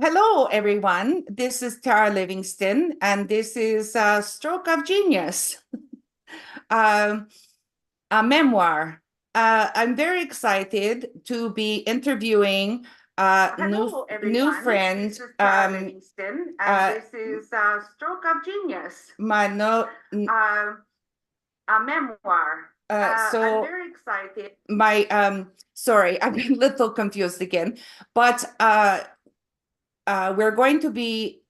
Hello, everyone. This is Tara Livingston, and this is Stroke of Genius, um, a memoir. I'm very excited to be interviewing Hello, new everyone. friend, This is Tara Livingston, and this is Stroke of Genius, my no, uh, a memoir. I'm so very excited. my sorry, I'm a little confused again, but we're going to be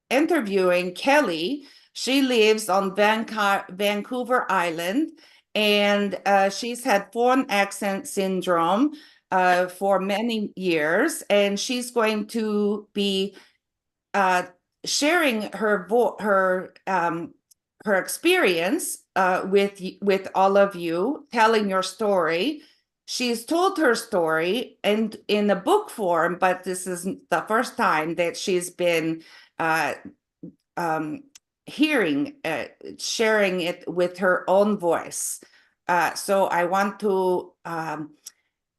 interviewing Kelly. She lives on Vancouver Island, and she's had foreign accent syndrome for many years, and she's going to be uh, sharing her experience with all of you, telling your story. She's told her story and in a book form, but this is the first time that she's been uh, um, hearing, sharing it with her own voice. So I want to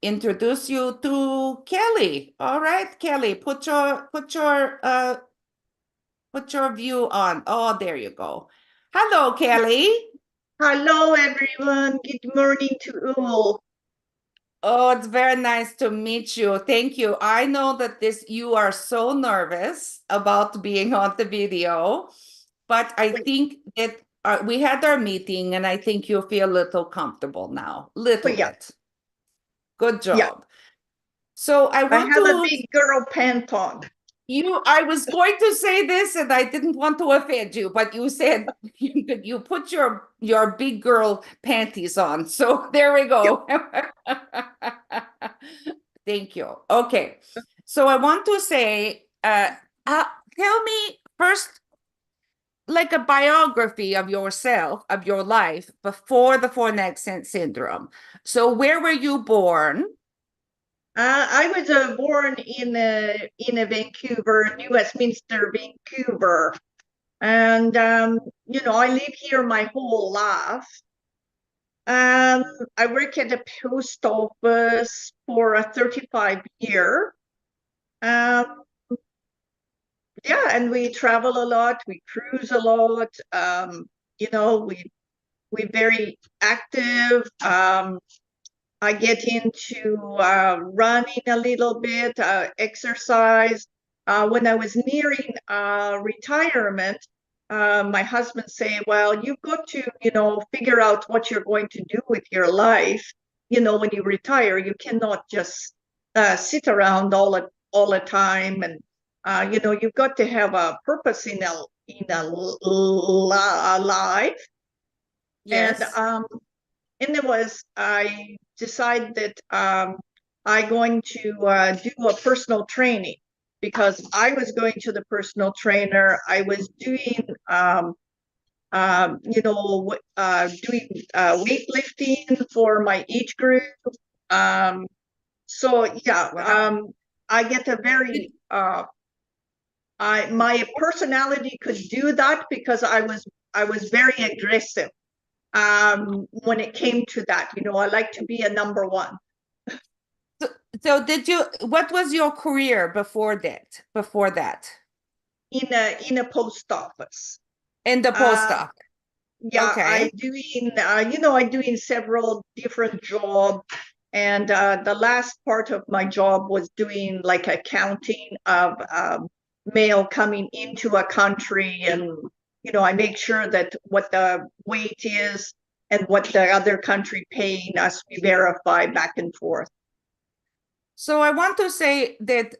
introduce you to Kelly. All right, Kelly, put your view on. Oh, there you go. Hello, Kelly. Hello, everyone. Good morning to all. Oh, it's very nice to meet you. Thank you. I know that you are so nervous about being on the video, but I think that we had our meeting and I think you feel a little comfortable now, Oh, little yeah, bit. Good yeah. job. So I I want have a to big girl pant on. I was going to say this and I didn't want to offend you, but you said you put your big girl panties on. So there we Yeah. go. Thank you. Okay. So I want to say, tell me first, like a biography of yourself, of your life before the foreign accent syndrome. So where were you born? I was born in a Vancouver, New Westminster, Vancouver, and I live here my whole life. I work at the post office for a 35 year. Um, yeah, and we travel a lot, we cruise a lot. You know, we're very active. I get into running a little bit, exercise. When I was nearing retirement, my husband said, "Well, you've got to, figure out what you're going to do with your life. When you retire, you cannot just sit around all the time, and you've got to have a purpose in a life." And Yes. and it was I decided that I going to do a personal training because I was going to the personal trainer. I was doing doing weightlifting for my age group. So yeah, Wow. I get a very my personality could do that because I was very aggressive when it came to that. I like to be a number one So what was your career before that? in a post office. In the post Uh, office. yeah, Okay. I doing several different jobs, and the last part of my job was doing like accounting of mail coming into a country, and I make sure that what the weight is and what the other country paying us, we verify back and forth. So I want to say that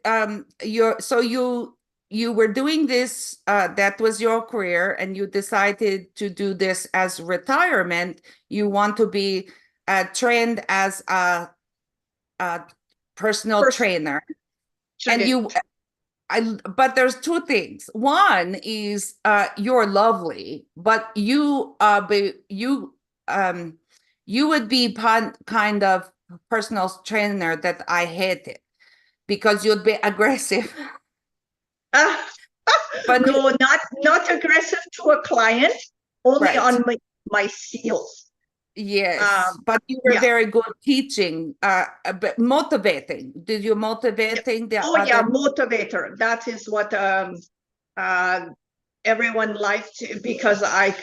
you were doing this, that was your career, and you decided to do this as retirement. You want to be trained as a personal First, trainer. And but there's two things. One is you're lovely, but you would be kind of personal trainer that I hated because you'd be aggressive. Uh, But no, not aggressive to a client, only right. on my sales. Yes, but you were Yeah. very good teaching, but motivating. Did you motivating the Oh yeah, other? motivator. That is what uh everyone liked because I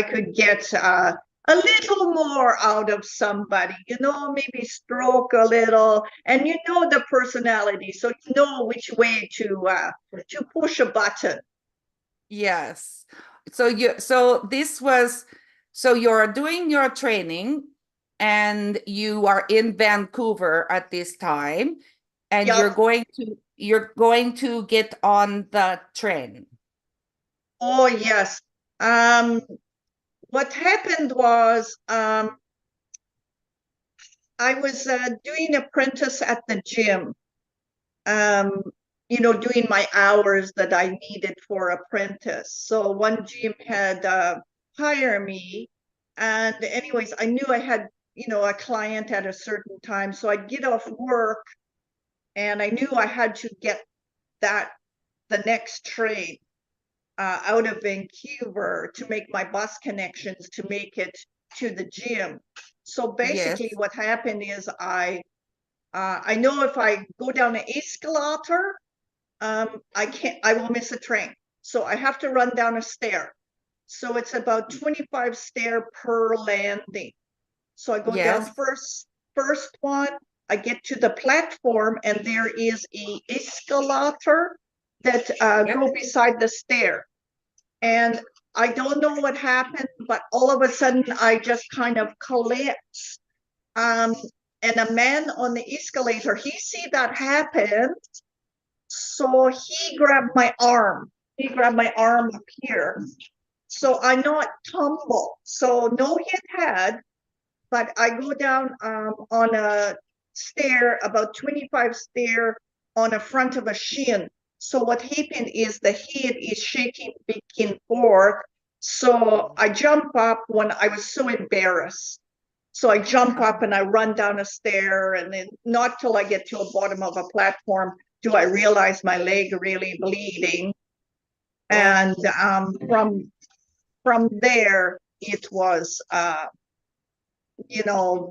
could get a little more out of somebody, maybe stroke a little, and the personality, so you know which way to push a button. Yes. So you're doing your training and you are in Vancouver at this time and Yeah. you're going to get on the train. Oh yes. Um, what happened was I was doing apprentice at the gym. Um, doing my hours that I needed for apprentice. So one gym had hire me, and anyways, I knew I had a client at a certain time, so I'd get off work, and I knew I had to get the next train out of Vancouver to make my bus connections to make it to the gym. So basically, Yes. what happened is I know if I go down an escalator, I will miss a train. So I have to run down a stair. So it's about 25 stair per landing. So I go down Yes. first one, I get to the platform, and there is a escalator that Yes. go beside the stair. And I don't know what happened, but all of a sudden I just kind of collapsed. Um, and a man on the escalator, he see that happen, so he grabbed my arm. He grabbed my arm up here. So I not tumble. So no hit head, but I go down on a stair, about 25 stair on the front of a shin. So what happened is the head is shaking back and forth. So I jump up when I was so embarrassed. So I jump up and I run down a stair, and then not till I get to the bottom of a platform do I realize my leg really bleeding. Oh, And from there, it was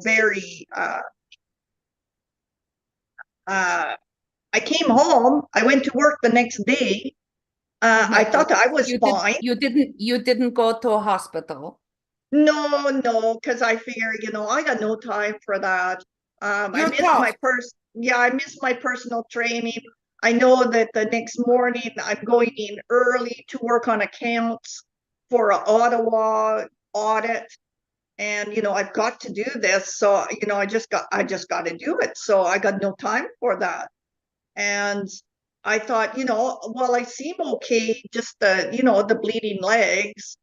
very uh I came home, I went to work the next day. oh my I thought goodness. I was fine. You didn't go to a hospital. No, because I figure, I got no time for that. I You're missed tough. my I missed my personal training. I know that the next morning I'm going in early to work on accounts for an Ottawa audit. And I've got to do this. So, I just got to do it. So I got no time for that. And I thought, well, I seem okay, just the bleeding legs.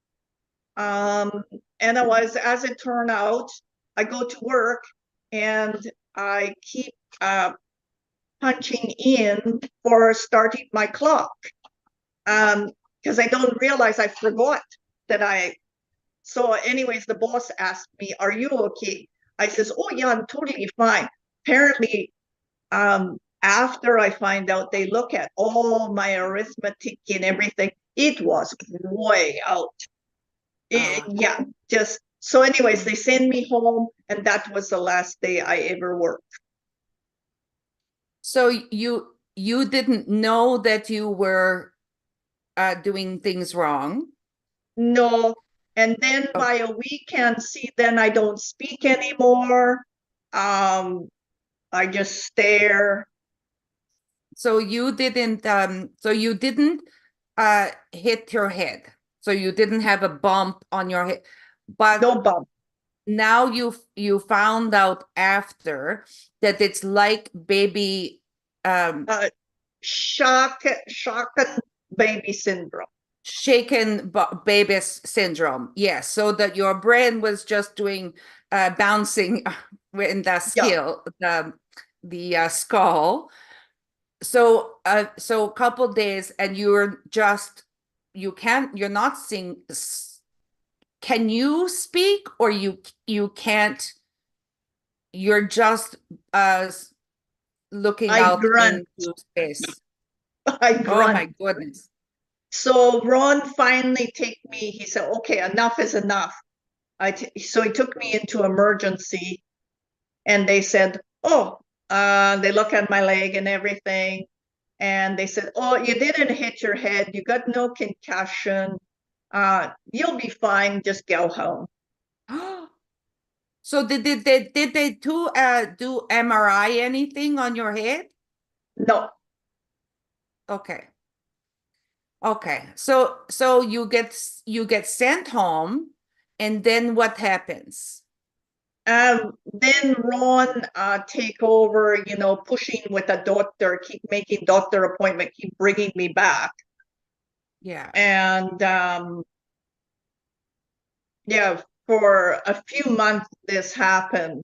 Um, and as it turned out, I go to work and I keep punching in for starting my clock. Because I don't realize I forgot that so anyways, the boss asked me, "Are you okay?" I says, "Oh yeah, I'm totally fine." Apparently, after I find out, they look at all my arithmetic and everything. It was way out. Yeah, just so anyways, they send me home, and that was the last day I ever worked. So you didn't know that you were doing things wrong. No, and then by Okay. a weekend, see, then I don't speak anymore. I just stare. So you didn't hit your head. So you didn't have a bump on your head. But No bump. now you found out after that it's like baby Uh, shocking baby syndrome. shaken baby syndrome. Yes, so that your brain was just doing bouncing in the Yeah, skill the skull. So a couple days and you're not seeing. Can you speak or you can't? You're just looking I out grunt. into space. I Oh my grunt. goodness. So Ron finally take me. He said, "Okay, enough is enough." So he took me into emergency, and they said, oh, they look at my leg and everything, and they said, oh, you didn't hit your head, you got no concussion, you'll be fine, just go home. So did they do MRI anything on your head? No. Okay. Okay. So you get sent home, and then what happens? Then Ron take over, pushing with a doctor, keep making doctor appointment, keep bringing me back. Yeah. And yeah, for a few months this happened.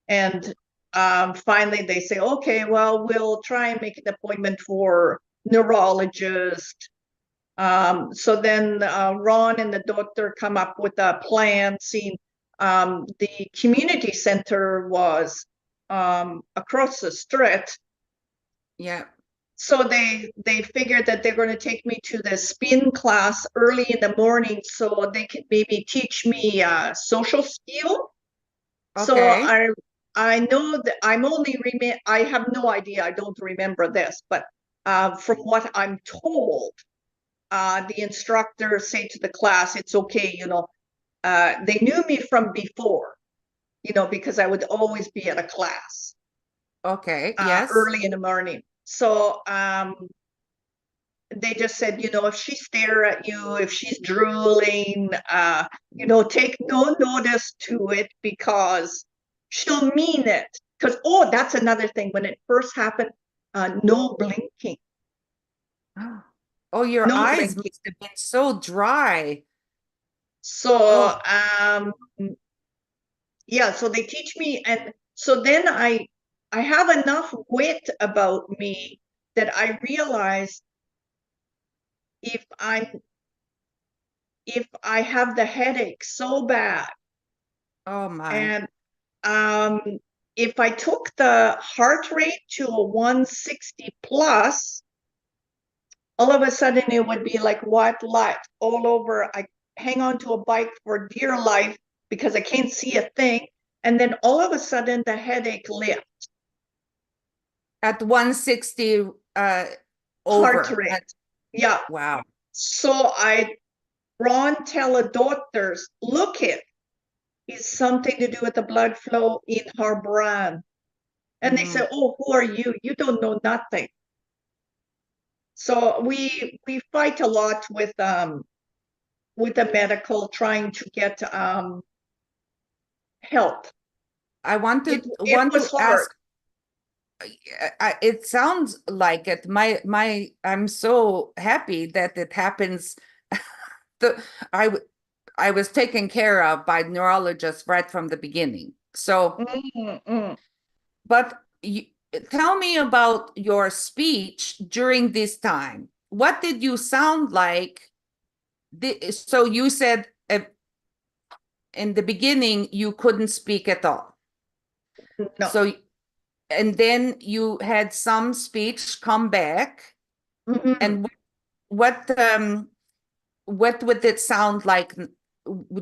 And finally they say, okay, well, we'll try and make an appointment for neurologist. So then Ron and the doctor come up with a plan, seeing the community center was across the street. Yeah. So they figured that they're going to take me to the spin class early in the morning so they could maybe teach me social skill. So Okay. I know that I have no idea, I don't remember this, but from what I'm told, the instructor say to the class, it's okay, they knew me from before, because I would always be at a class Okay. Yes. early in the morning. So they just said, if she stare at you, if she's drooling, take no notice to it because she'll mean it. Because, oh, that's another thing. When it first happened, no blinking, Oh, your no eyes blinking. must have been so dry. So, Oh, yeah, so they teach me. And so then I have enough wit about me that I realize if I have the headache so bad, oh my. and if I took the heart rate to a 160 plus, all of a sudden it would be like white light all over. I hang on to a bike for dear life because I can't see a thing. And then all of a sudden the headache lifts. At 160 Heart over. rate. Yeah. Wow. So Ron tell the doctors, look it's something to do with the blood flow in her brain. And they say, oh, who are you? You don't know nothing. So we fight a lot with the medical trying to get help. I want It to was hard. ask, it sounds like it. I'm so happy that it happens. The I I was taken care of by neurologists right from the beginning. So, Mm-mm. but tell me about your speech during this time. What did you sound like? So you said in the beginning you couldn't speak at all. No. So, and then you had some speech come back. Mm-mm. And what would it sound like?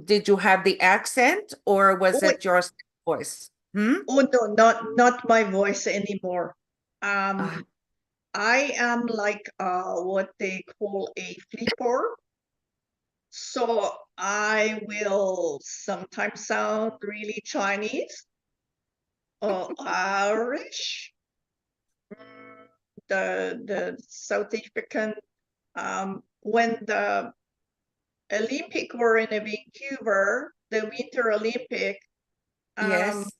Did you have the accent or was Oh, it your voice? oh no, not my voice anymore. Ah, I am like what they call a flipper. So I will sometimes sound really Chinese or Irish. The South African, when the Olympic were in Vancouver, the Winter Olympic, yes.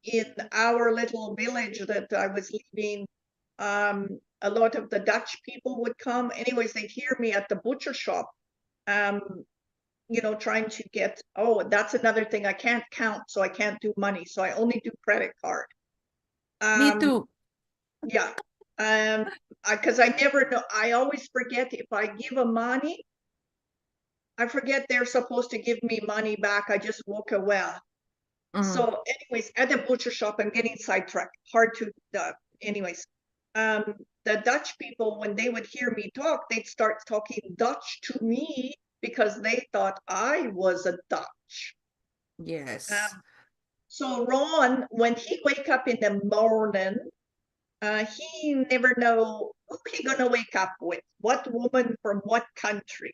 in our little village that I was leaving, a lot of the Dutch people would come. Anyways, they'd hear me at the butcher shop, trying to get, oh, that's another thing. I can't count, so I can't do money. So I only do credit card. Me too. Yeah. Because I never know. I always forget if I give a money, I forget they're supposed to give me money back. I just walk away. So anyways, at the butcher shop, I'm getting sidetracked. Hard to, anyways. The Dutch people, when they would hear me talk, they'd start talking Dutch to me because they thought I was a Dutch. Yes. So Ron, when he wake up in the morning, he never know who he gonna wake up with, what woman from what country.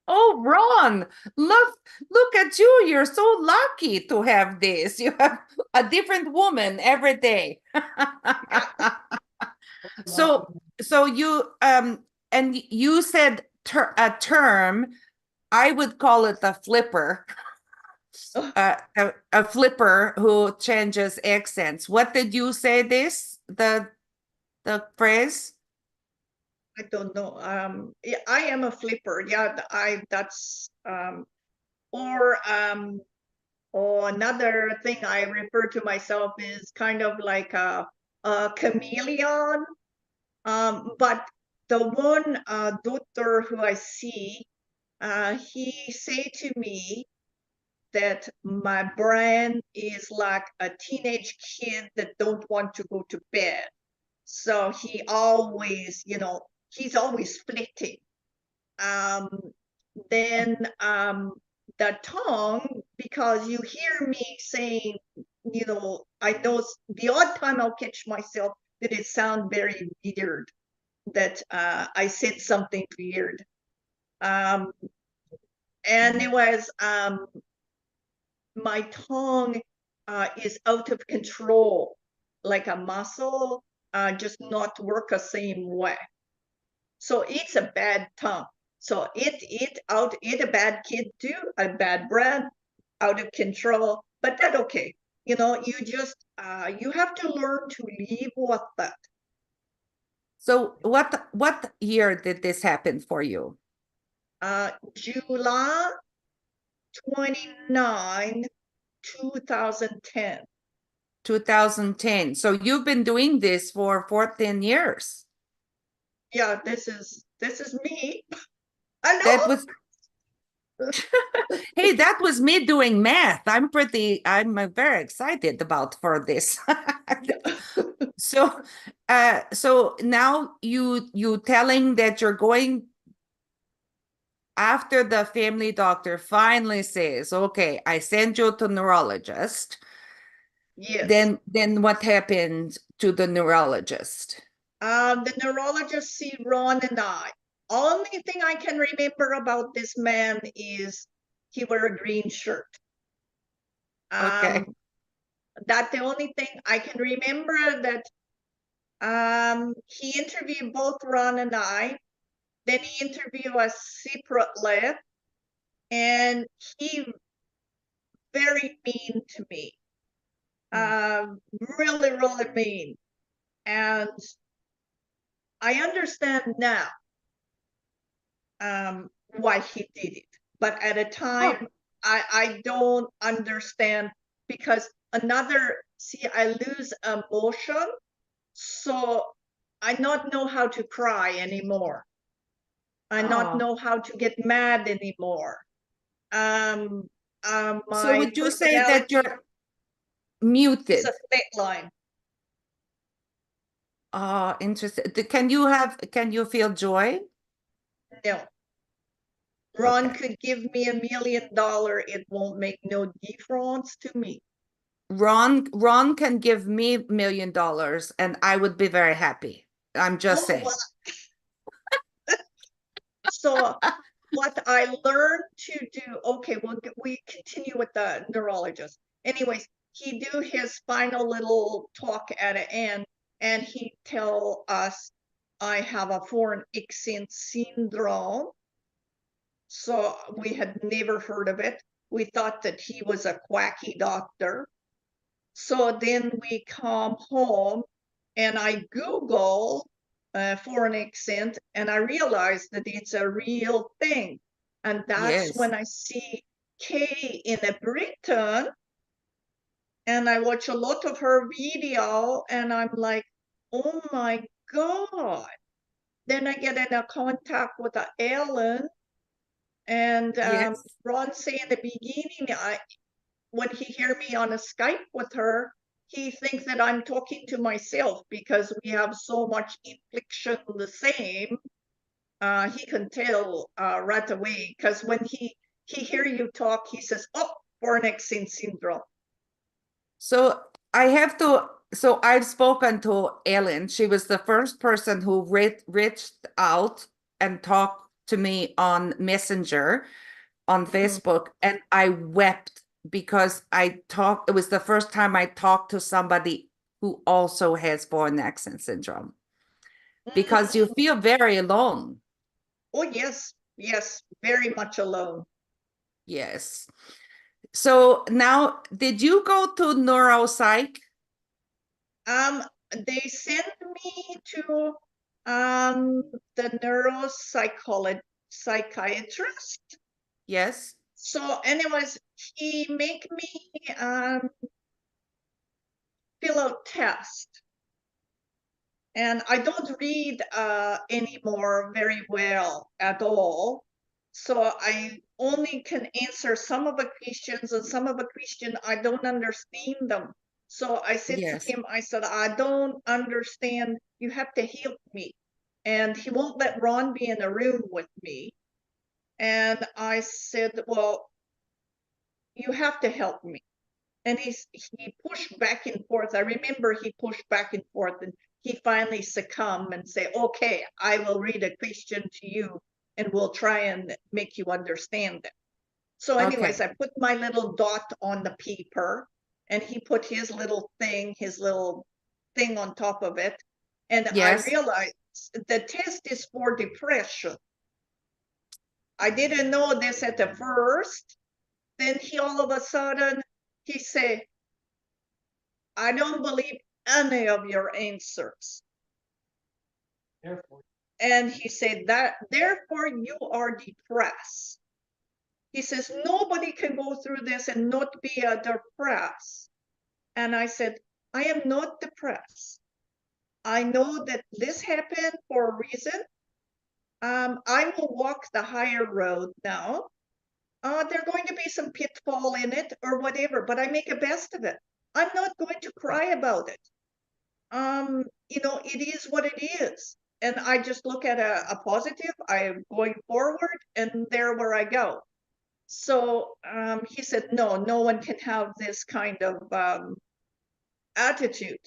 Oh, Ron, look at you. You're so lucky to have this. You have a different woman every day. So so you and you said a term, I would call it a flipper. A flipper who changes accents. What did you say this? The phrase? I don't know. Yeah, I am a flipper. Yeah, that's or another thing I refer to myself is kind of like a chameleon. But the one doctor who I see, he say to me that my brain is like a teenage kid that don't want to go to bed. So he always, he's always splitting. Um, then the tongue, because you hear me saying, I know the odd time I'll catch myself that it sound very weird, that I said something weird. And it was my tongue is out of control, like a muscle, just not work the same way. So it's a bad tongue. So it a bad kid too, a bad breath, out of control. But that's okay. You just you have to learn to live with that. So what year did this happen for you? July 29, 2010. 2010. So you've been doing this for 14 years. Yeah, this is me. I That know. was Hey, that was me doing math. I'm very excited about for this. So so now you telling that you're going after the family doctor finally says, okay, I send you to neurologist. Yes. Then what happened to the neurologist? The neurologist see Ron and I. Only thing I can remember about this man is he wore a green shirt. Okay. That's the only thing I can remember, that he interviewed both Ron and I. Then he interviewed us separately, and he very mean to me. Really, really mean. And I understand now why he did it. But at a time, Oh, I don't understand, because I lose emotion, so I not know how to cry anymore. I not oh. know how to get mad anymore. So My would you say that personality you're is a muted? flat line. Oh, interesting. Can you feel joy? No. Ron Okay. could give me $1 million, it won't make no difference to me. Ron can give me $1 million and I would be very happy. I'm just Oh, saying. well, so what I learned to do, okay, well, we continue with the neurologist. Anyways, he do his final little talk at the end, and he tell us I have a foreign accent syndrome. So we had never heard of it. We thought that he was a quacky doctor. So then we come home and I Google foreign accent, and I realized that it's a real thing. And that's Yes. when I see Kay in a Britain, and I watch a lot of her video, and I'm like, oh my God. Then I get in a contact with Ellen, and Yes. Ron say in the beginning, when he hear me on a Skype with her, he thinks that I'm talking to myself because we have so much inflection the same. He can tell right away, because when he hear you talk, he says, "Oh, foreign accent syndrome. So I have to, so I've spoken to Ellen. She was the first person who reached out and talked to me on Messenger on Facebook, and I wept because it was the first time I talked to somebody who also has foreign accent syndrome, because you feel very alone. Oh, yes, yes, very much alone. Yes. So now, did you go to neuropsych? They sent me to the psychiatrist. Yes. So, anyways, he make me fill out test. And I don't read anymore very well at all. So I only can answer some of the questions, and some of the questions I don't understand them. So I said Yes. to him, I said, I don't understand. You have to help me. And he won't let Ron be in a room with me. And I said, well, you have to help me. And he pushed back and forth. I remember he pushed back and forth, and he finally succumbed and say, okay, I will read a question to you and we'll try and make you understand it. So anyways, Okay. I put my little dot on the paper, and he put his little thing on top of it. And Yes. I realized the test is for depression. I didn't know this at the first. Then he all of a sudden, he said, I don't believe any of your answers. And he said that, therefore you are depressed. He says, nobody can go through this and not be depressed. And I said, I am not depressed. I know that this happened for a reason. I will walk the higher road now. There are going to be some pitfall in it or whatever, but I make the best of it. I'm not going to cry about it. It is what it is. And I just look at a positive. I'm going forward, and there where I go. So he said, no one can have this kind of attitude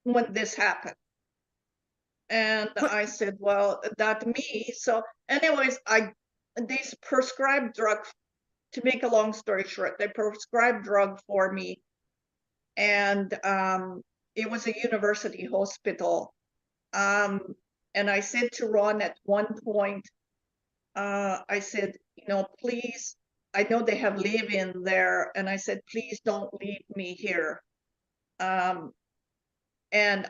when this happened. And I said, well, that me. So anyways, they prescribed drug. To make a long story short, they prescribed drug for me. And it was a university hospital. And I said to Ron at one point, I said, please, I know they have live-in there. And I said, please don't leave me here. And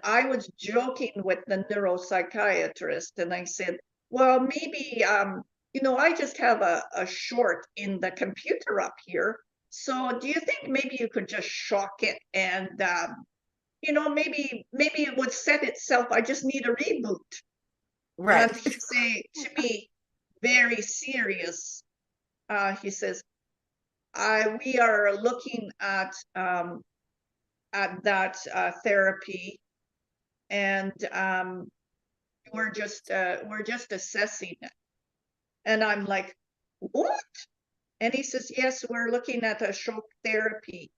I was joking with the neuropsychiatrist. And I said, well, maybe, I just have a short in the computer up here. So do you think maybe you could just shock it and, maybe it would set itself. I just need a reboot. Right. And he say to me, very serious, he says, we are looking at that therapy, and we're just assessing it. And I'm like, what? And he says, yes, we're looking at a shock therapy.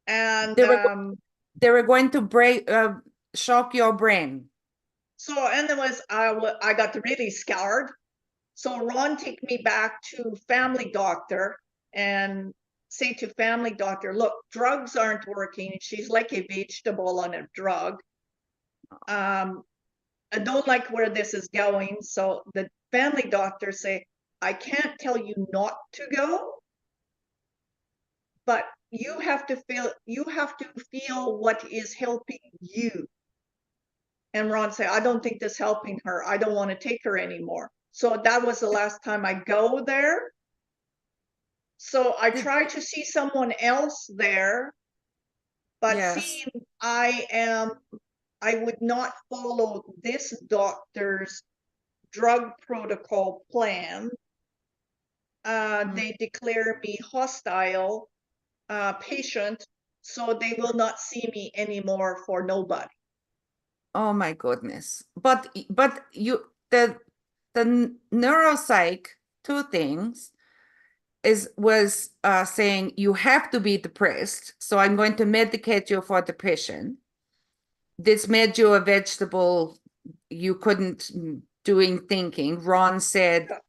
And they were going to shock your brain. So anyways, I got really scared. So Ron take me back to family doctor and say to family doctor, look, drugs aren't working. She's like a vegetable on a drug. I don't like where this is going. So the family doctor say, I can't tell you not to go, but you have to feel what is helping you. And Ron said, I don't think this is helping her. I don't want to take her anymore. So that was the last time I go there. So I tried to see someone else there, but Yes. seeing I would not follow this doctor's drug protocol plan. They declare me hostile patient, so they will not see me anymore for nobody. Oh my goodness. But you the neuropsych, two things. was saying you have to be depressed, so I'm going to medicate you for depression. This made you a vegetable. You couldn't doing thinking. Ron said, Yeah.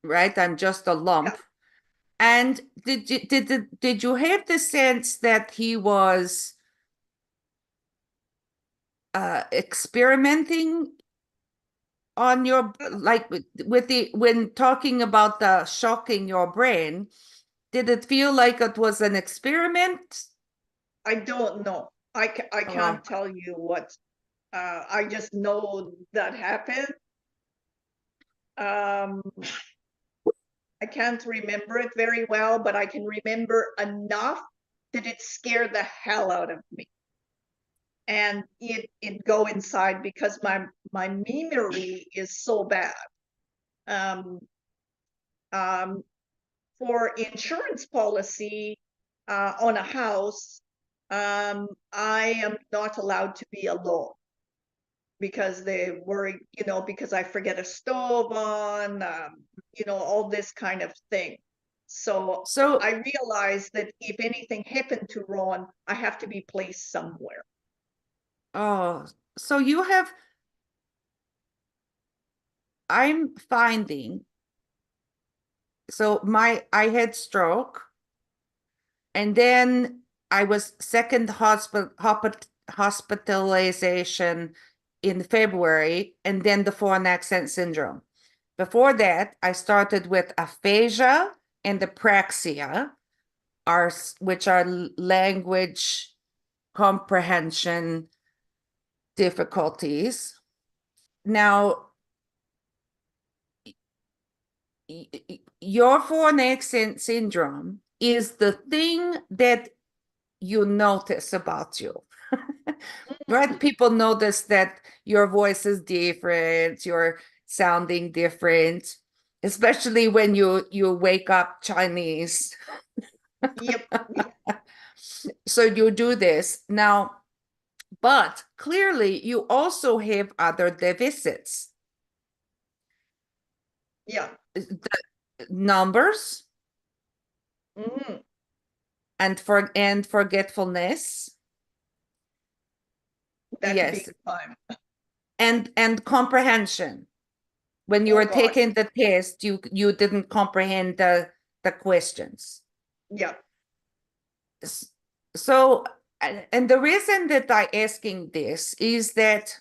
right, I'm just a lump. Yeah. And did you have the sense that he was experimenting on your, like with the, when talking about the shocking your brain, did it feel like it was an experiment? I don't know. I can't tell you what. I just know that happened. I can't remember it very well, but I can remember enough that it scared the hell out of me. And it go inside because my memory is so bad. For insurance policy on a house, I am not allowed to be alone because they worry, because I forget a stove on, all this kind of thing. So I realized that if anything happened to Ron, I have to be placed somewhere. Oh, so you have, I'm finding, so I had stroke, and then I was second hospitalization in February, and then the foreign accent syndrome. Before that, I started with aphasia and apraxia, which are language comprehension difficulties. Now, your foreign accent syndrome is the thing that you notice about you. Right? People notice that your voice is different, you're sounding different, especially when you wake up Chinese. Yep. So you do this now, but clearly you also have other deficits. Yeah. The numbers Mm-hmm. and forgetfulness. That's Yes. big time. And comprehension. When you Oh were gosh. taking the test, you didn't comprehend the questions. Yeah. So, and the reason that I asking this is that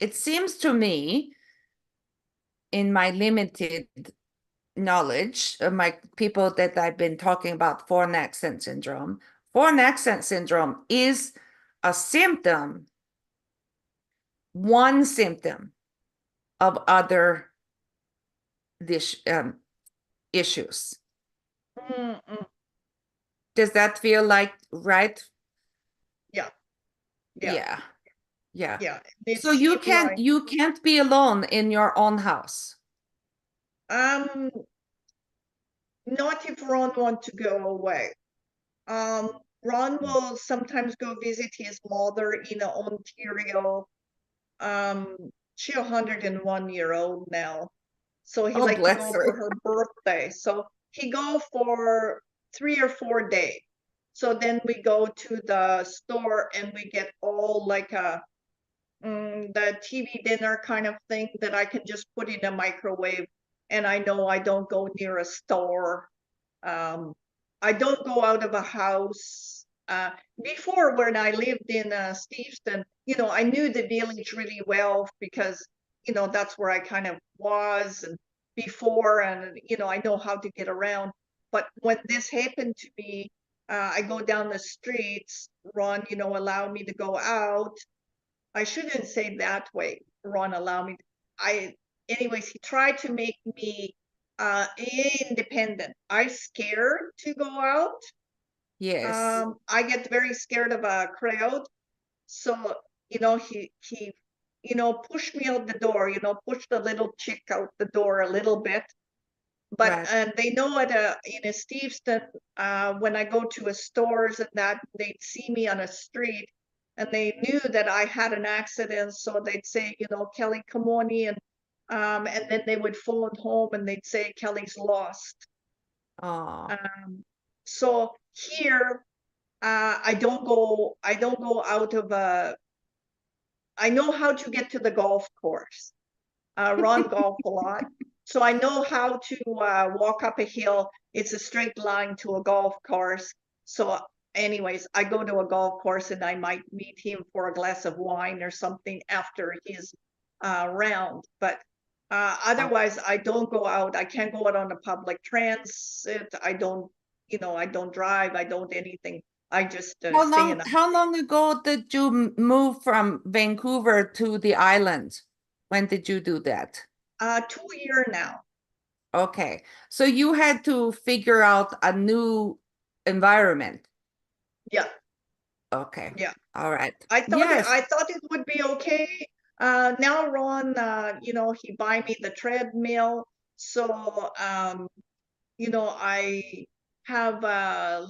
it seems to me, in my limited knowledge, my people that I've been talking about foreign accent syndrome is a symptom, one symptom of other issues. Mm-mm. Does that feel like right? Yeah. Yeah. Yeah. Yeah. So It like, you can't be alone in your own house. not if Ron want to go away. Ron will sometimes go visit his mother in Ontario. She's 101-year-old now. So he Oh, like to bless go for her. her birthday. So he go for 3 or 4 days. So then we go to the store and we get all like the TV dinner kind of thing that I can just put in a microwave. And I know I don't go near a store. I don't go out of a house. Before, when I lived in Steveston, I knew the village really well because, that's where I kind of was and before, and, I know how to get around. But when this happened to me, I go down the streets, Ron, allow me to go out. I shouldn't say that way, Ron, allow me. Anyways, he tried to make me independent. I'm scared to go out. Yes. I get very scared of a crowd. So, he pushed me out the door, pushed the little chick out the door a little bit. But Right. they know in a Steveston, when I go to a stores and that, they'd see me on a street and they knew that I had an accident. So they'd say, Kelly, come on in. And then they would phone home and they'd say, Kelly's lost. Oh, So here, I don't go out of I know how to get to the golf course. Ron golf a lot. So I know how to walk up a hill. It's a straight line to a golf course. So anyways, I go to a golf course and I might meet him for a glass of wine or something after his round. But otherwise, I don't go out. I can't go out on the public transit. I don't, I don't drive. I don't anything. I just stay in a how long ago did you move from Vancouver to the island? When did you do that? 2 year now. Okay, so you had to figure out a new environment. Yeah. Okay. Yeah. All right. I thought Yes. I thought it would be okay. Now Ron, he buy me the treadmill. So I have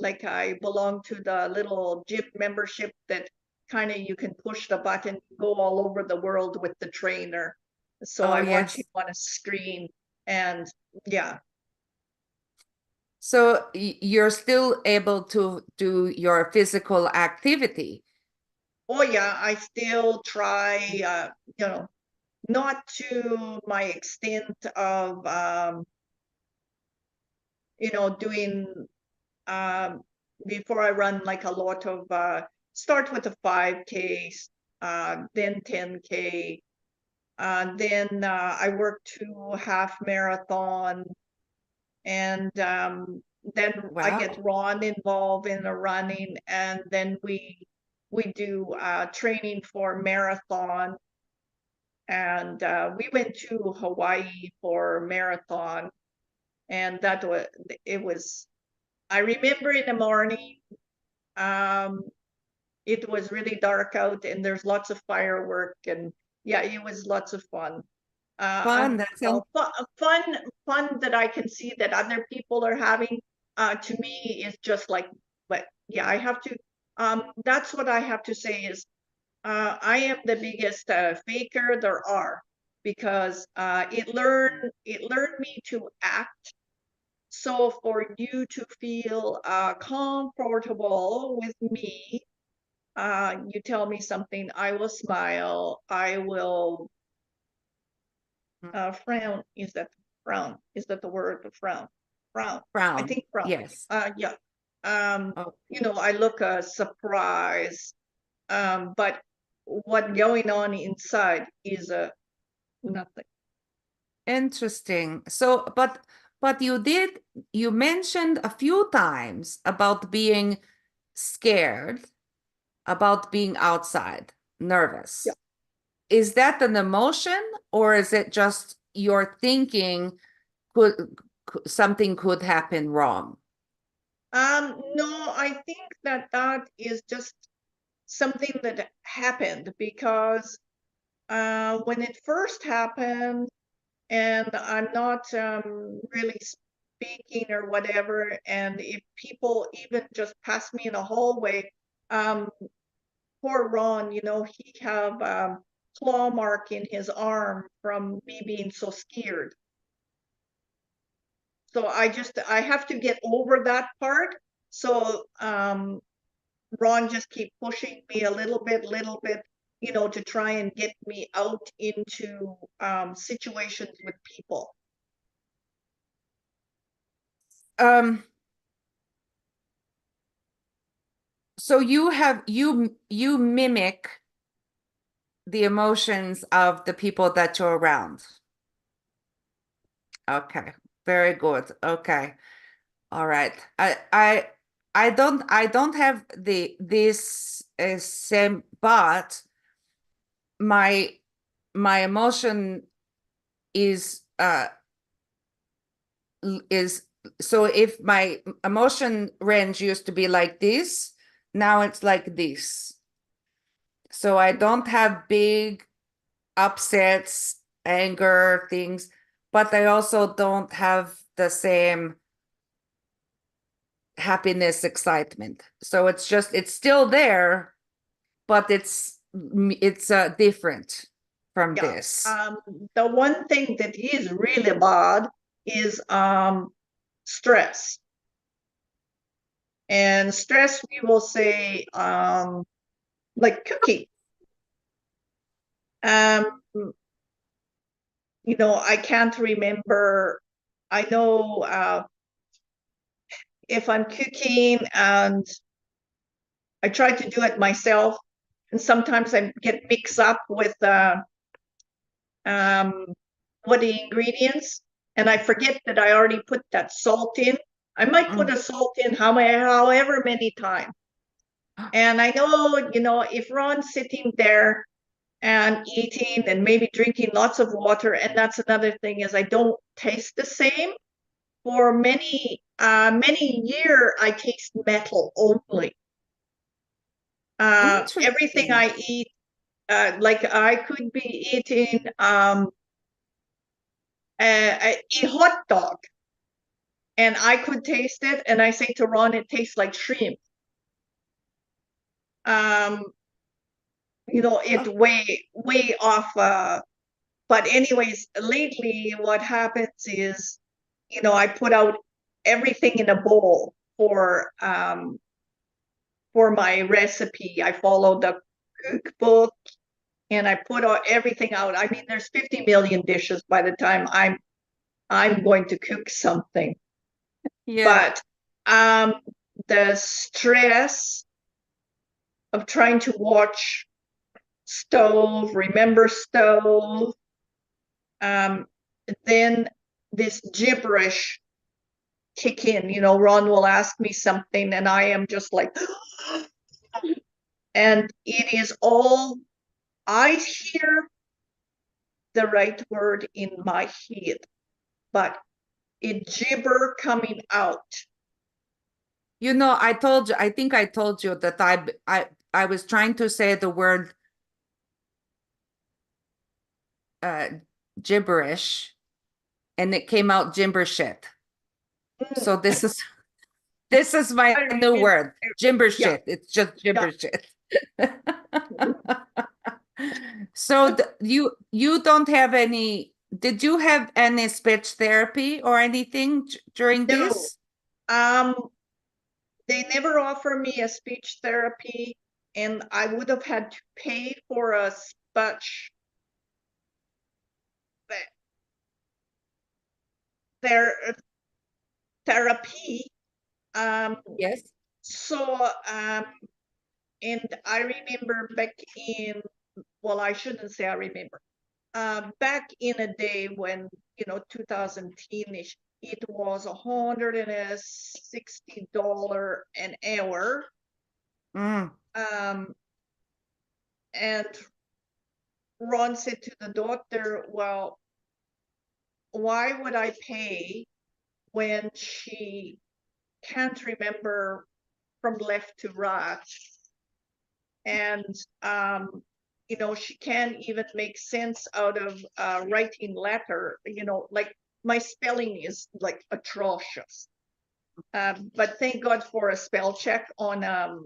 like I belong to the little gym membership that kind of you can push the button, go all over the world with the trainer. So Oh, I watch yes. him on a screen and yeah. So you're still able to do your physical activity. Oh yeah, I still try not to my extent of doing before I run like a lot of start with the 5Ks, then 10K, then I work to half marathon, and then I get Wow. Ron involved in the running, and then we do training for marathon, and we went to Hawaii for marathon, and it was I remember in the morning, um, it was really dark out and there's lots of firework and yeah, it was lots of fun. Fun. That sounds Fun that I can see that other people are having, to me is just like, but yeah, I have to, that's what I have to say is, I am the biggest faker there are because it learned me to act. So for you to feel comfortable with me, you tell me something, I will smile, I will frown. Is that frown? Is that the word? The frown? Frown. I frown. think frown. Yes. Yeah. Oh, I look surprised. But what going on inside is nothing. interesting. So, but you mentioned a few times about being scared, about being outside, nervous. Yeah. Is that an emotion or is it just your thinking could something could happen wrong? No, I think that is just something that happened because when it first happened, and I'm not really speaking or whatever, and if people even just pass me in a hallway, um, poor Ron, he have claw mark in his arm from me being so scared. So I have to get over that part. So Ron just keep pushing me a little bit, to try and get me out into situations with people. So you mimic the emotions of the people that you're around. Okay, very good. Okay. All right. I don't have this same, but my emotion is is so if my emotion range used to be like this, now it's like this. So I don't have big upsets, anger, things, but I also don't have the same happiness, excitement. So it's still there, but it's different from Yeah. this. The one thing that is really bad is stress. And stress, we will say, like cooking. You know, I can't remember. I know if I'm cooking and I try to do it myself, and sometimes I get mixed up with what the ingredients, and I forget that I already put that salt in. I might put a salt in however many times. And I know, you know, if Ron's sitting there and eating and maybe drinking lots of water, and that's another thing is I don't taste the same. For many years, I taste metal only. Everything I eat, like I could be eating a hot dog, and I could taste it, and I say to Ron, it tastes like shrimp. You know, it's way off. But anyways, lately what happens is, you know, I put out everything in a bowl for my recipe. I follow the cookbook and I put everything out. I mean, there's 50 million dishes by the time I'm going to cook something. Yeah. But the stress of trying to watch stove, remember stove, then this gibberish kick in. You know, Ron will ask me something and I am just like, and it is all, I hear the right word in my head, but it gibber coming out. You know, I think I told you that I was trying to say the word gibberish and it came out gimber shit. So this is my new word, gimber shit. It's just gimber shit. So you don't have any, did you have any speech therapy or anything during this? They never offer me a speech therapy, and I would have had to pay for a speech therapy. Yes. So, and I remember back in, well, I shouldn't say I remember. Back in a day when, you know, 2010-ish, it was $160 an hour. And Ron said to the doctor, well, why would I pay when she can't remember from left to right? And, you know, she can't even make sense out of writing letter, you know, like my spelling is like atrocious. But thank God for a spell check on a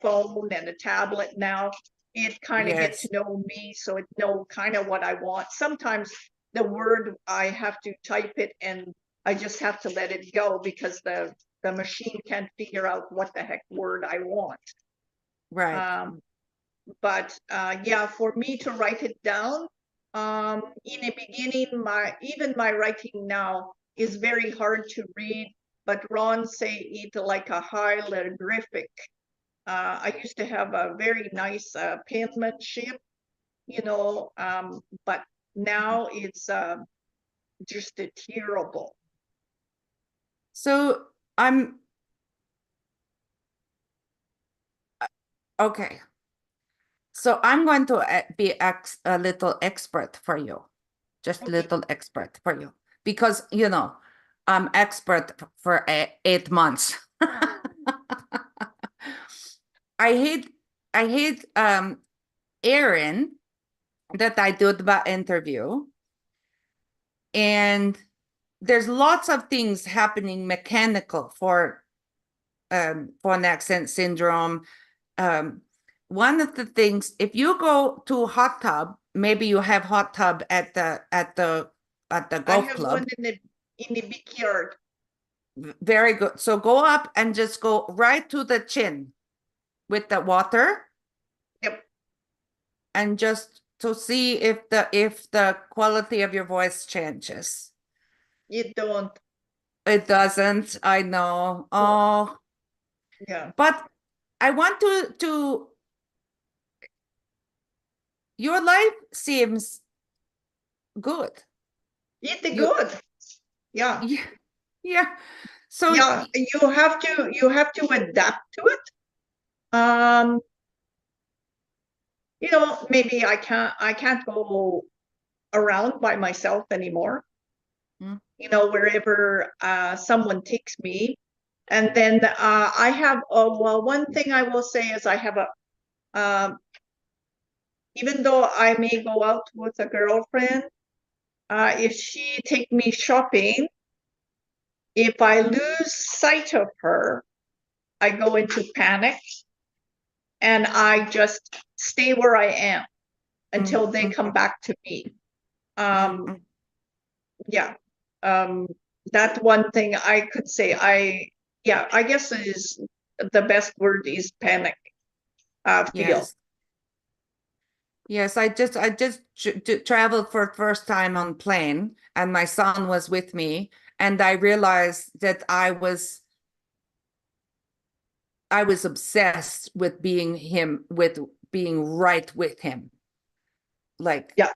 phone and a tablet now. It kind of gets to know me, so it know kind of what I want. Sometimes the word, I have to type it and I just have to let it go because the machine can't figure out what the heck word I want. Right. But yeah, for me to write it down, in the beginning, even my writing now is very hard to read, but Ron say it like a hieroglyphic. I used to have a very nice penmanship, you know, but now it's just terrible. So okay. So I'm going to be a little expert for you, just a little expert for you, because, you know, I'm expert for 8 months. I hate Erin that I do the interview, and there's lots of things happening mechanical for an accent syndrome. One of the things, if you go to a hot tub, maybe you have hot tub at the golf club. I have one in the backyard. Very good. So go up and just go right to the chin with the water. Yep. And just to see if the quality of your voice changes. You don't. It doesn't, I know. No. Oh, Yeah. but I want to your life seems good. Eat the You good. Yeah. yeah, yeah. So Yeah. You have to adapt to it. You know, maybe I can't go around by myself anymore. Mm. You know, wherever someone takes me. And then I have, well, one thing I will say is I have even though I may go out with a girlfriend, if she take me shopping, if I lose sight of her, I go into panic and I just stay where I am until they come back to me. Mm. Yeah. That one thing I could say, I guess is the best word is panic. Feel. Yes. Yes, I just traveled for the first time on plane, and my son was with me, and I realized that I was obsessed with being right with him. Like, Yeah.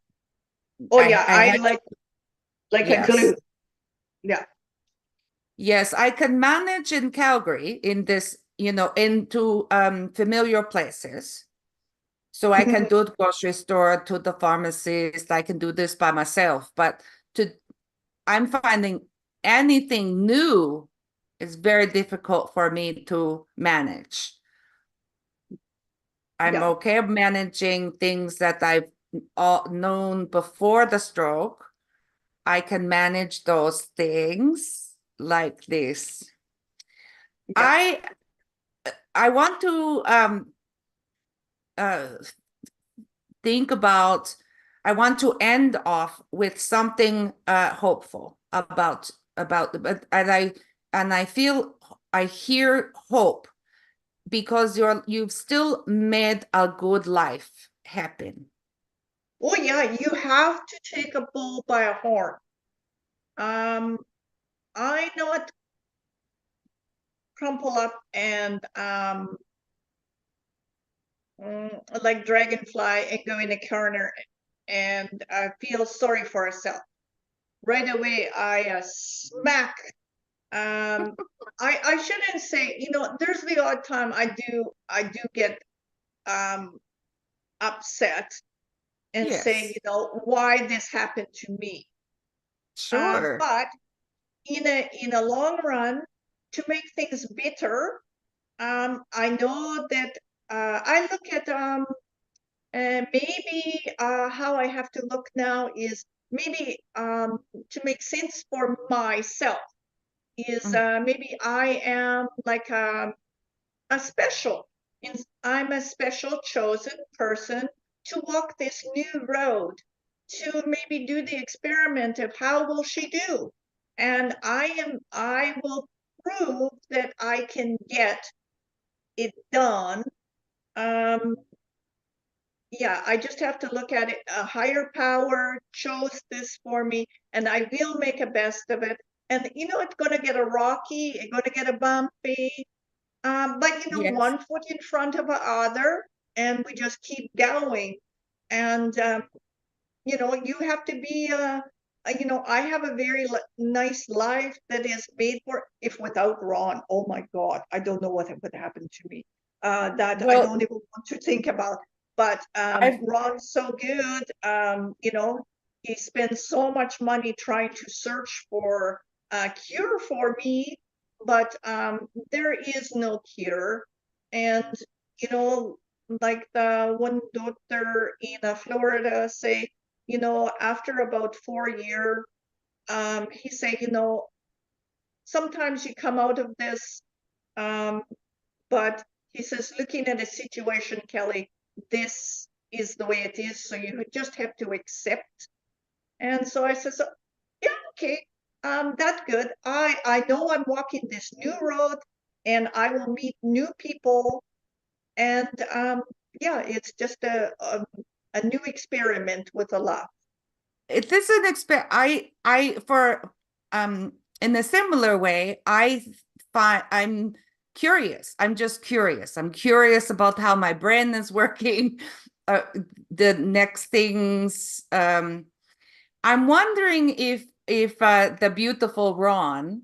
Oh yeah, I I had, like a yes, glue. Yeah. yes, I can manage in Calgary in this, into familiar places. So I can do the grocery store, to the pharmacist, I can do this by myself, but I'm finding anything new is very difficult for me to manage. I'm Yeah. okay managing things that I've known before the stroke. I can manage those things like this. Yeah. I want to uh, think about. I want to end off with something hopeful but and I feel I hear hope because you've still made a good life happen. Oh yeah, you have to take a bull by a horn. I not crumple up and like dragonfly and go in a corner and feel sorry for herself. Right away, I smack. I shouldn't say. You know, there's the odd time I do get upset and say, Yes, you know, why this happened to me. sure. But in a long run, to make things bitter, I know that I look at maybe how I have to look now is maybe to make sense for myself is Mm, maybe I am like a special. I'm a special chosen person to walk this new road, to maybe do the experiment of how will she do, and I will prove that I can get it done. Um, yeah, I just have to look at it. A higher power chose this for me, and I will make a best of it. And you know, it's gonna get a rocky, it's gonna get a bumpy, but you know, yes, one foot in front of the other, and we just keep going. And you know, you have to be you know, I have a very nice life that is made for. If without Ron, oh my God, I don't know what would happen to me. That I well, don't even want to think about. But I've Ron's so good. You know, he spends so much money trying to search for a cure for me, but there is no cure. And you know, like the one doctor in Florida say, you know, after about 4 years, he said, you know, sometimes you come out of this, um, but he says, looking at a situation, Kelly, this is the way it is, so you just have to accept. And so I said, so, yeah, okay. That's good. I know I'm walking this new road, and I will meet new people, and yeah, it's just a new experiment with a laugh. It is an experience. In a similar way, I'm curious. I'm just curious. I'm curious about how my brain is working, uh, the next things. I'm wondering if the beautiful Ron,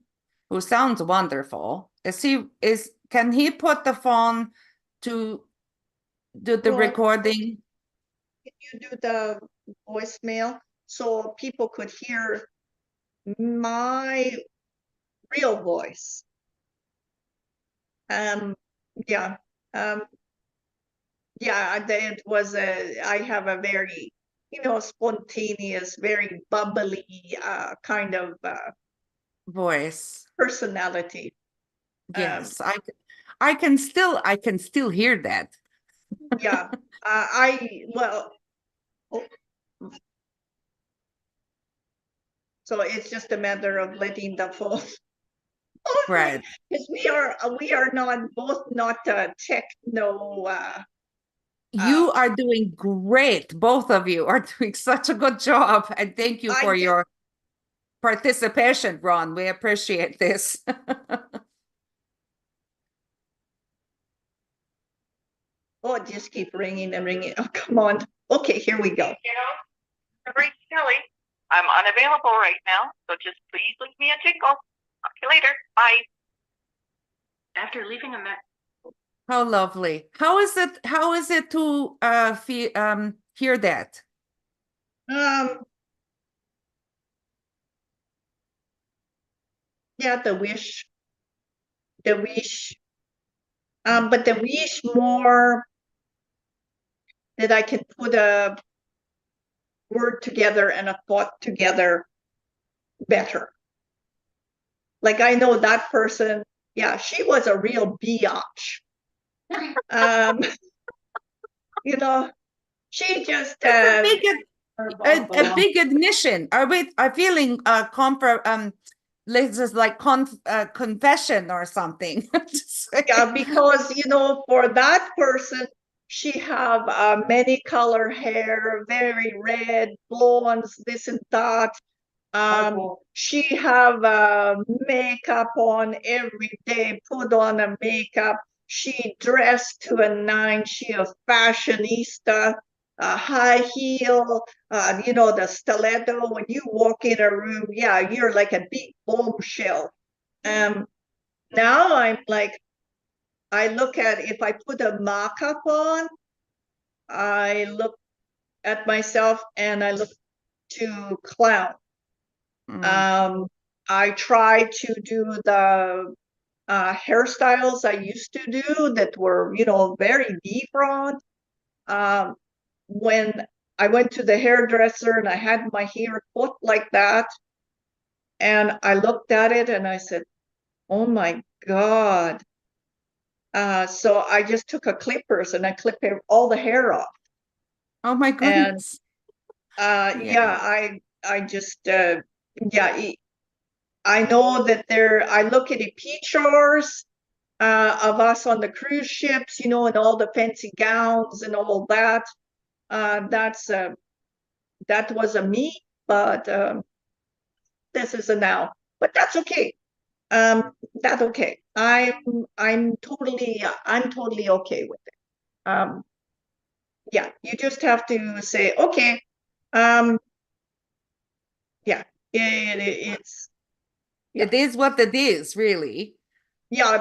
who sounds wonderful, can he put the phone to do the Ron, recording? can you do the voicemail so people could hear my real voice? Yeah. Um, yeah, it was I have a very, spontaneous, very bubbly kind of Voice. personality. Yes, I can still hear that. Yeah, well, oh, so it's just a matter of letting the phone. Right. Because we are not techno. You are doing great. Both of you are doing such a good job. And thank you I for did. your participation, Ron. We appreciate this. Oh, just keep ringing and ringing. Oh, come on. Okay, here we go. Great, Kelly. I'm unavailable right now, so just please leave me a tinkle. Talk to you later. Bye. After leaving a message. How lovely. How is it to hear that? Yeah, the wish, but the wish more that I can put a word together and a thought together better. Like I know that person, yeah, she was a real biatch. Um, you know, she just A big admission. Are we are feeling this is like confession or something. yeah, because for that person, she have many color hair, very red, blondes, this and that. She have makeup on every day, put on a makeup. She dressed to a nine. She a fashionista, high heel, the stiletto. When you walk in a room, yeah, you're like a big bombshell. Now I'm like, I look at if I put a makeup on, I look at myself and I look to clown. I try to do the hairstyles I used to do that were, very different. When I went to the hairdresser and I had my hair put like that, and I looked at it and I said, "Oh my God." So I just took a clippers and I clipped all the hair off. Oh my And goodness. yeah, I just yeah, I know that I look at the pictures of us on the cruise ships, and all the fancy gowns and all that. That was a me, but this is a now. But that's okay. That's okay. I'm totally okay with it. Yeah, you just have to say, okay, yeah, it's It is what it is, really. yeah, I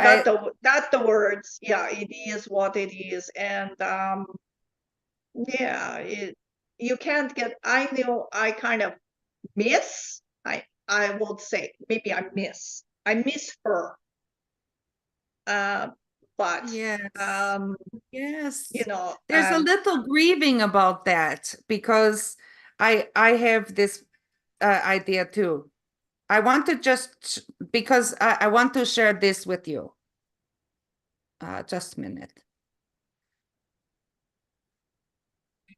that the words. Yeah, it is what it is, and yeah, you can't get. I know I kind of miss. I would say maybe I miss her. But Yes. Yes. There's a little grieving about that because I have this idea too. I want to just because I want to share this with you. Just a minute.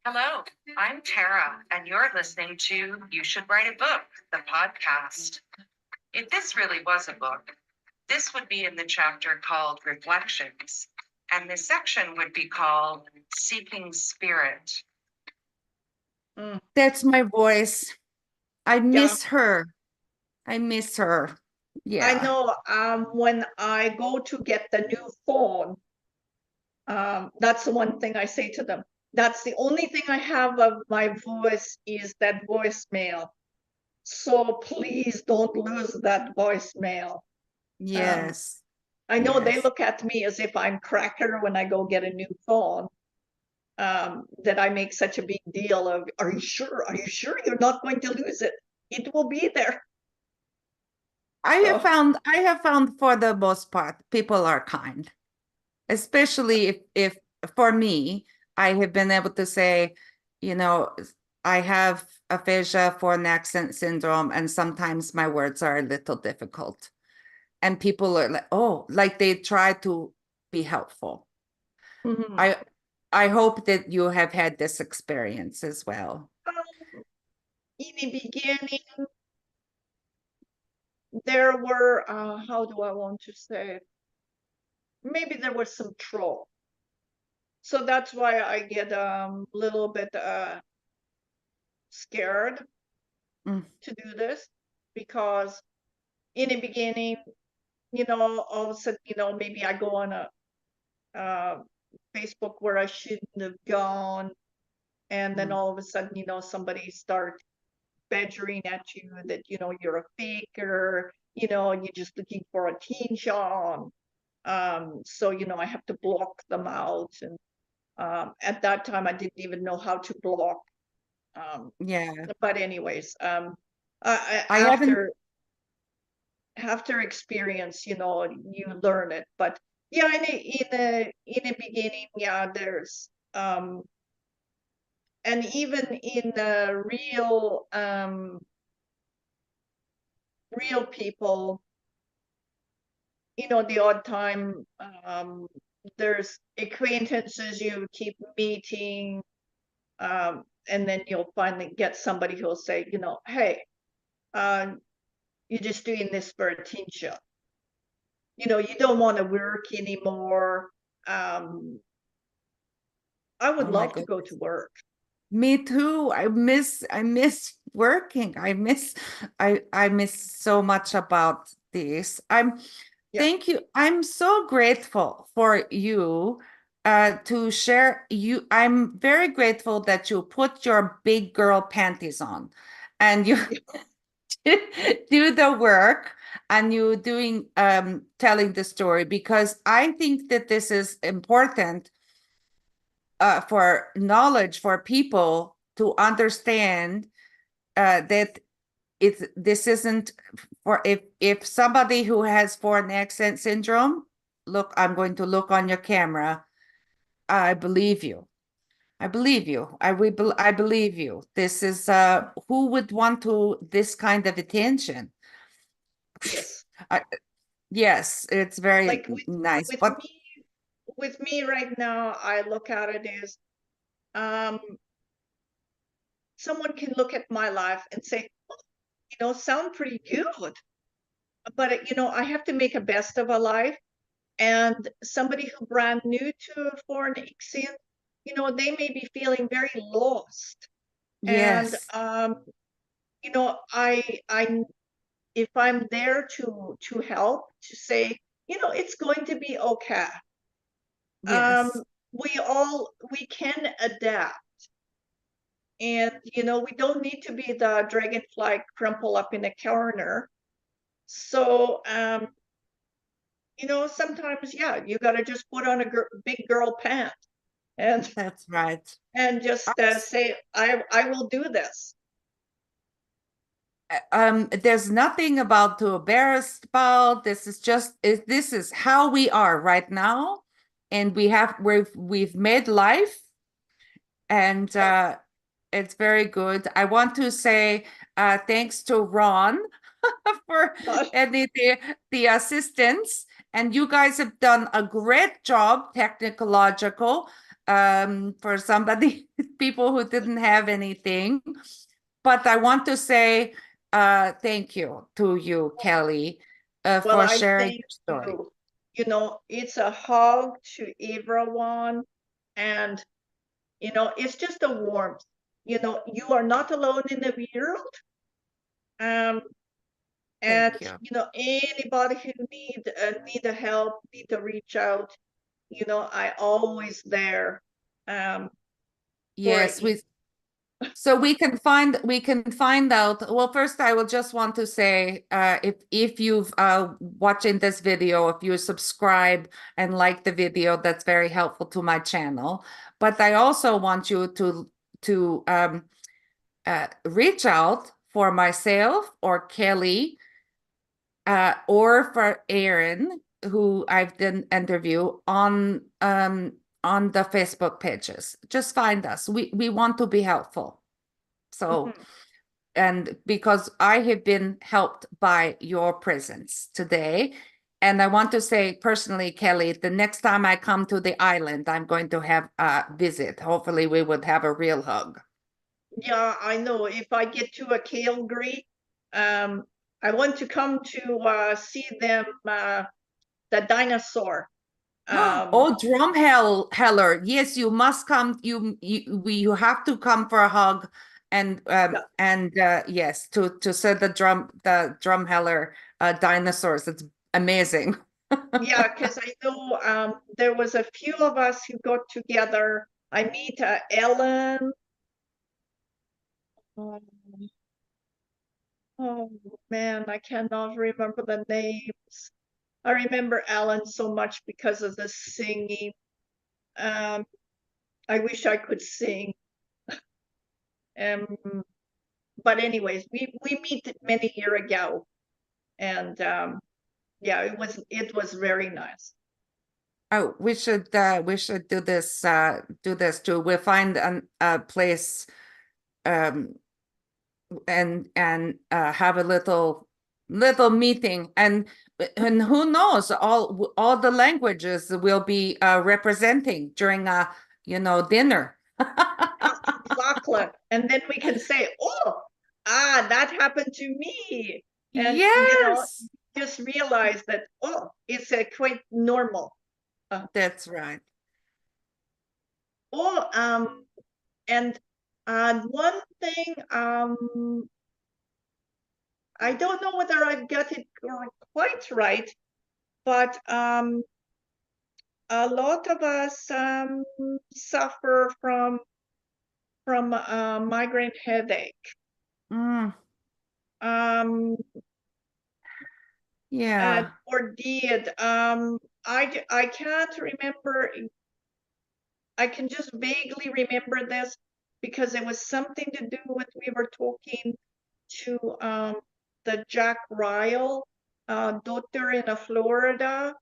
Hello, I'm Tara, and you're listening to You Should Write a Book, the podcast. If this really was a book, this would be in the chapter called Reflections, and this section would be called Seeking Spirit. That's my voice. I Yeah. miss her. I miss her. Yeah. I know when I go to get the new phone, that's the one thing I say to them. That's the only thing I have of my voice is that voicemail. So please don't lose that voicemail. Yes. I know they Yes. look at me as if I'm cracker when I go get a new phone. That I make such a big deal of, are you sure? Are you sure you're not going to lose it? It will be there. I have found for the most part, people are kind, especially if for me, I have been able to say, you know, I have aphasia for an accent syndrome, and sometimes my words are a little difficult. And people are like, oh, like they try to be helpful. Mhm. I hope that you have had this experience as well. In the beginning, there were, how do I want to say it? Maybe there was some troll. So that's why I get a little bit scared to do this, because in the beginning, all of a sudden, maybe I go on a Facebook where I shouldn't have gone, and then all of a sudden, somebody starts badgering at you that you're a faker, you're just looking for attention. So I have to block them out, and at that time I didn't even know how to block. Yeah. But anyways, I haven't. after experience, you learn it. But yeah, in the beginning, yeah, there's and even in the real people, the odd time, there's acquaintances you keep meeting, and then you'll finally get somebody who'll say, hey, you're just doing this for attention. You don't want to work anymore. I would Oh my love to go to work. Me too. I miss working. I miss so much about this. Yeah. Thank you. I'm so grateful for you to share you. I'm very grateful that you put your big girl panties on and you do the work, and you doing telling the story, because I think that this is important for knowledge for people to understand that this isn't for if somebody who has foreign accent syndrome, look, I'm going to look on your camera. I believe you. I believe you. I believe you. This is who would want to this kind of attention? Yes. Yes, it's very Like nice. with But with me right now, I look at it as someone can look at my life and say, sound pretty good. But I have to make a best of a life. And somebody who brand new to a foreign accent, they may be feeling very lost. And yes, I if I'm there to help, to say, it's going to be okay. yes, We can adapt. And we don't need to be the dragonfly crumple up in a corner. So sometimes, yeah, you got to just put on a big girl pant and that's right. just say, I will do this. There's nothing about to embarrassed about. This is just this is how we are right now, and we've made life, and it's very good. I want to say thanks to Ron for the assistance, and you guys have done a great job, technological, for somebody people who didn't have anything. But I want to say thank you to you, Kelly, Well, for I sharing thank your story. you. You know, it's a hug to everyone, and you know, it's just a warmth. You know, you are not alone in the world. Um, and Thank you. you know, anybody who need a help, need to reach out. You know, I always there. For Yes, you. so we can find out. Well, first I will just want to say, if you've watching this video, if you subscribe and like the video, that's very helpful to my channel. But I also want you to reach out for myself or Kelly, or for Aaron, who I've done interview on the Facebook pages. Just find us. We want to be helpful. So, and because I have been helped by your presence today. And I want to say personally, Kelly, the next time I come to the island, I'm going to have a visit. Hopefully we would have a real hug. Yeah, I know. If I get to a Calgary, I want to come to see them, the dinosaur. Oh, Drumheller. Yes, you must come. You have to come for a hug, and yes, to see the Drumheller dinosaurs. It's amazing. Yeah, because I know there was a few of us who got together. I meet Ellen. Um, oh man, I cannot remember the names. I remember Ellen so much because of the singing. Um, I wish I could sing. Um, but anyways, we meet many years ago, and yeah, it was very nice. Oh, we should do this too. We'll find a place and have a little meeting, and who knows, all the languages will be representing during a dinner. Exactly. And then we can say, oh, that happened to me. And, Yes, just realize that, oh, it's quite normal. that's right. Oh, and one thing, I don't know whether I've got it quite right, but a lot of us suffer from migraine headache. Mm, Um, yeah. or did. I can't remember. I can just vaguely remember this because it was something to do with we were talking to the Jack Ryall doctor in Florida.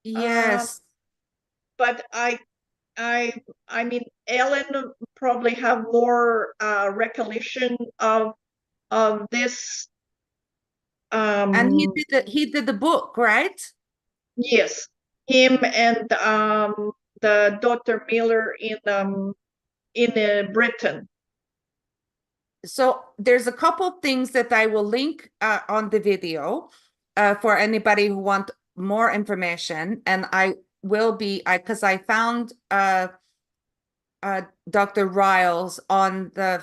Yes. But I mean, Ellen probably have more recollection of this. And he did the book, right? Yes, him and the Dr. Miller in Britain. So there's a couple things that I will link on the video for anybody who want more information, and I will be because I found Dr. Ryalls on the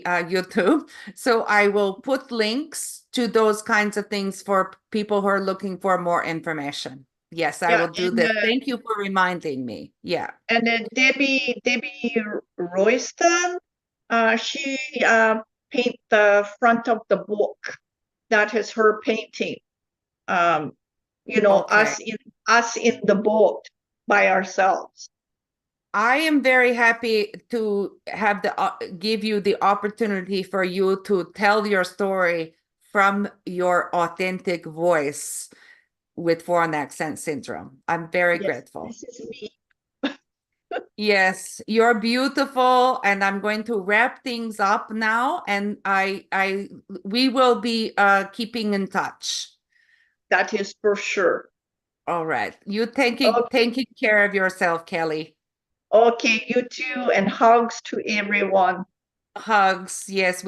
YouTube, so I will put links to those kinds of things for people who are looking for more information. Yes, I will do this. Thank you for reminding me. Yeah. And then Debbie Royston, she paint the front of the book. That is her painting. Okay. Us in the boat by ourselves. I am very happy to have give you the opportunity for you to tell your story from your authentic voice with foreign accent syndrome. I'm very grateful. This is me. Yes, you're beautiful, and I'm going to wrap things up now, and we will be taking in touch. That is for sure. All right. You taking care of yourself, Kelly. Okay, you too, and hugs to everyone. Hugs, yes.